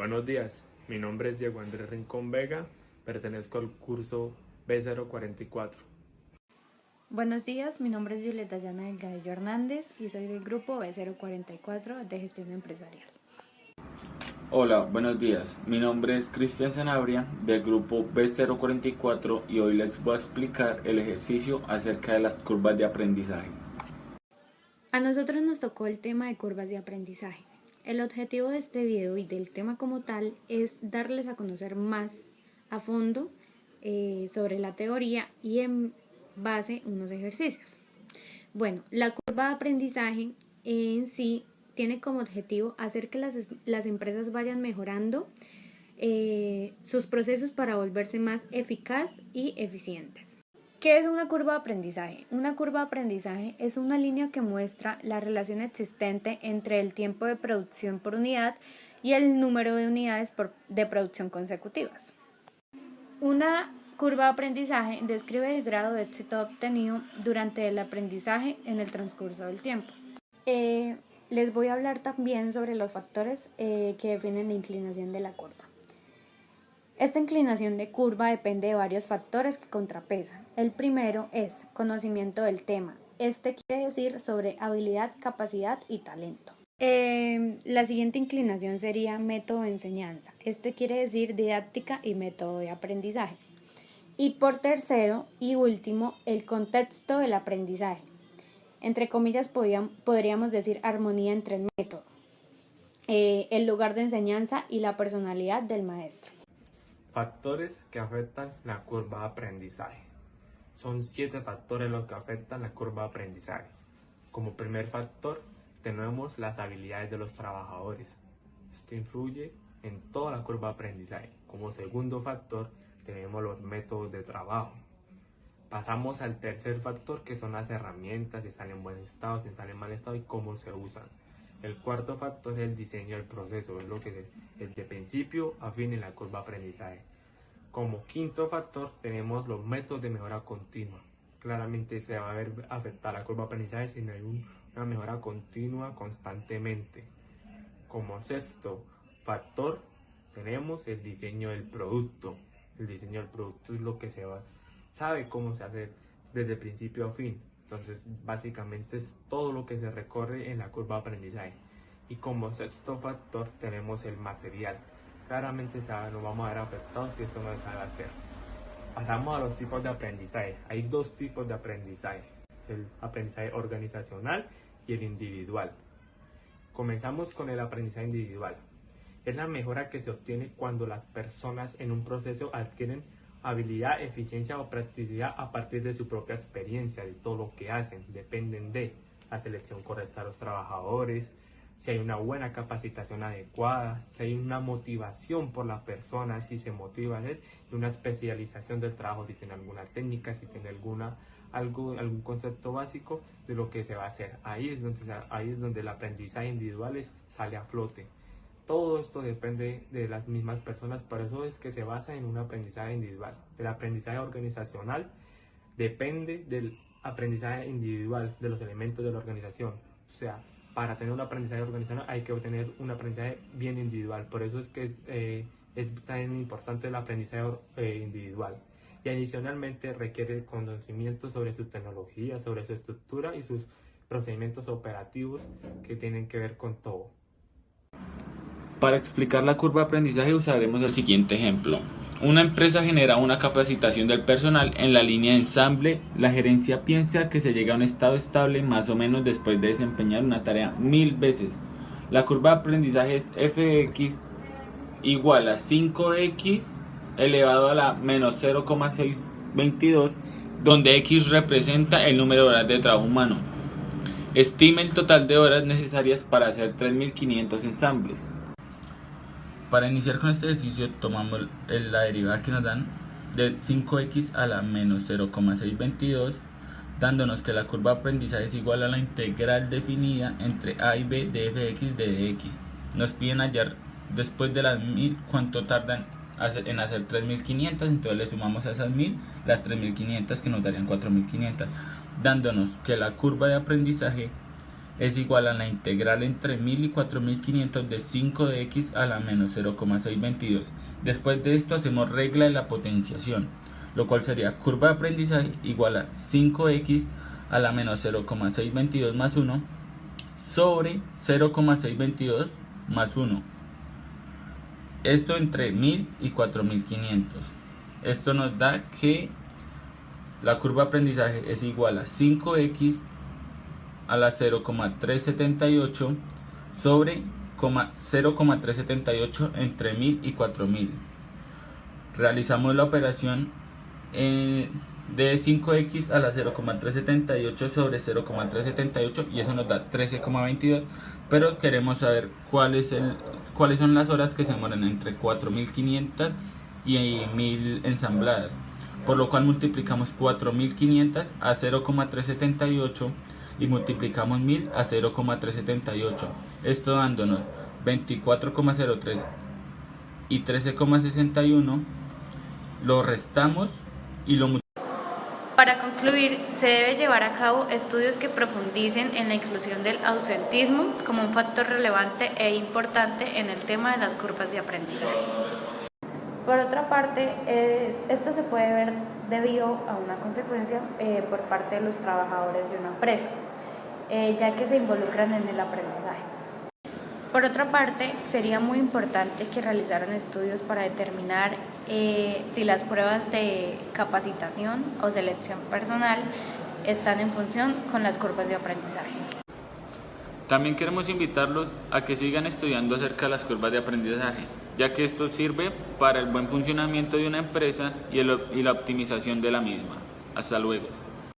Buenos días, mi nombre es Diego Andrés Rincón Vega, pertenezco al curso B044. Buenos días, mi nombre es Julieta Yana Delgadillo Hernández y soy del grupo B044 de Gestión Empresarial. Hola, buenos días. Mi nombre es Cristian Sanabria del grupo B044 y hoy les voy a explicar el ejercicio acerca de las curvas de aprendizaje. A nosotros nos tocó el tema de curvas de aprendizaje. El objetivo de este video y del tema como tal es darles a conocer más a fondo sobre la teoría y en base unos ejercicios. Bueno, la curva de aprendizaje en sí tiene como objetivo hacer que las empresas vayan mejorando sus procesos para volverse más eficaz y eficientes. ¿Qué es una curva de aprendizaje? Una curva de aprendizaje es una línea que muestra la relación existente entre el tiempo de producción por unidad y el número de unidades de producción consecutivas. Una curva de aprendizaje describe el grado de éxito obtenido durante el aprendizaje en el transcurso del tiempo. Les voy a hablar también sobre los factores que definen la inclinación de la curva. Esta inclinación de curva depende de varios factores que contrapesan. El primero es conocimiento del tema. Este quiere decir sobre habilidad, capacidad y talento. La siguiente inclinación sería método de enseñanza. Este quiere decir didáctica y método de aprendizaje. Y por tercero y último, el contexto del aprendizaje. Entre comillas podríamos decir armonía entre el método, el lugar de enseñanza y la personalidad del maestro. Factores que afectan la curva de aprendizaje. Son 7 factores los que afectan la curva de aprendizaje. Como primer factor tenemos las habilidades de los trabajadores. Esto influye en toda la curva de aprendizaje. Como segundo factor tenemos los métodos de trabajo. Pasamos al tercer factor, que son las herramientas, si están en buen estado, si están en mal estado y cómo se usan. El cuarto factor es el diseño del proceso, es lo que es de principio a fin en la curva de aprendizaje. Como quinto factor tenemos los métodos de mejora continua. Claramente se va a ver afectar la curva de aprendizaje si no hay una mejora continua constantemente. Como sexto factor tenemos el diseño del producto. El diseño del producto es lo que sabe cómo se hace desde principio a fin. Entonces, básicamente es todo lo que se recorre en la curva de aprendizaje. Y como sexto factor tenemos el material. Claramente nos vamos a ver afectados si esto no se sabe hacer. Pasamos a los tipos de aprendizaje. Hay 2 tipos de aprendizaje: el aprendizaje organizacional y el individual. Comenzamos con el aprendizaje individual. Es la mejora que se obtiene cuando las personas en un proceso adquieren habilidad, eficiencia o practicidad a partir de su propia experiencia, de todo lo que hacen. Dependen de la selección correcta de los trabajadores, si hay una buena capacitación adecuada, si hay una motivación por la persona, si se motiva a hacer, y una especialización del trabajo, si tiene alguna técnica, si tiene algún concepto básico de lo que se va a hacer. Ahí es donde el aprendizaje individual sale a flote. Todo esto depende de las mismas personas, por eso es que se basa en un aprendizaje individual. El aprendizaje organizacional depende del aprendizaje individual, de los elementos de la organización. O sea, para tener un aprendizaje organizacional hay que obtener un aprendizaje bien individual. Por eso es que es tan importante el aprendizaje individual. Y adicionalmente requiere conocimiento sobre su tecnología, sobre su estructura y sus procedimientos operativos que tienen que ver con todo. Para explicar la curva de aprendizaje usaremos el siguiente ejemplo. Una empresa genera una capacitación del personal en la línea de ensamble. La gerencia piensa que se llega a un estado estable más o menos después de desempeñar una tarea 1000 veces. La curva de aprendizaje es f(x) igual a 5x elevado a la menos 0,622, donde x representa el número de horas de trabajo humano. Estime el total de horas necesarias para hacer 3500 ensambles. Para iniciar con este ejercicio tomamos la derivada que nos dan de 5x a la menos 0,622, dándonos que la curva de aprendizaje es igual a la integral definida entre a y b de f(x) de dx. Nos piden hallar después de las 1000 cuánto tardan en hacer 3500, entonces le sumamos a esas 1000 las 3500 que nos darían 4500, dándonos que la curva de aprendizaje es igual a la integral entre 1000 y 4500 de 5 de x a la menos 0,622. Después de esto hacemos regla de la potenciación, lo cual sería curva de aprendizaje igual a 5x a la menos 0,622 más 1 sobre 0,622 más 1. Esto entre 1000 y 4500. Esto nos da que la curva de aprendizaje es igual a 5x a la 0,378 sobre 0,378 entre 1000 y 4000. Realizamos la operación de 5x a la 0,378 sobre 0,378 y eso nos da 13,22, pero queremos saber cuáles son las horas que se demoran entre 4500 y 1000 ensambladas, por lo cual multiplicamos 4500 a 0,378 y multiplicamos 1000 a 0,378, esto dándonos 24,03 y 13,61. Lo restamos y lo multiplicamos. Para concluir, se debe llevar a cabo estudios que profundicen en la inclusión del ausentismo como un factor relevante e importante en el tema de las curvas de aprendizaje. Por otra parte, esto se puede ver debido a una consecuencia por parte de los trabajadores de una empresa, ya que se involucran en el aprendizaje. Por otra parte, sería muy importante que realizaran estudios para determinar si las pruebas de capacitación o selección personal están en función con las curvas de aprendizaje. También queremos invitarlos a que sigan estudiando acerca de las curvas de aprendizaje, ya que esto sirve para el buen funcionamiento de una empresa y la optimización de la misma. Hasta luego.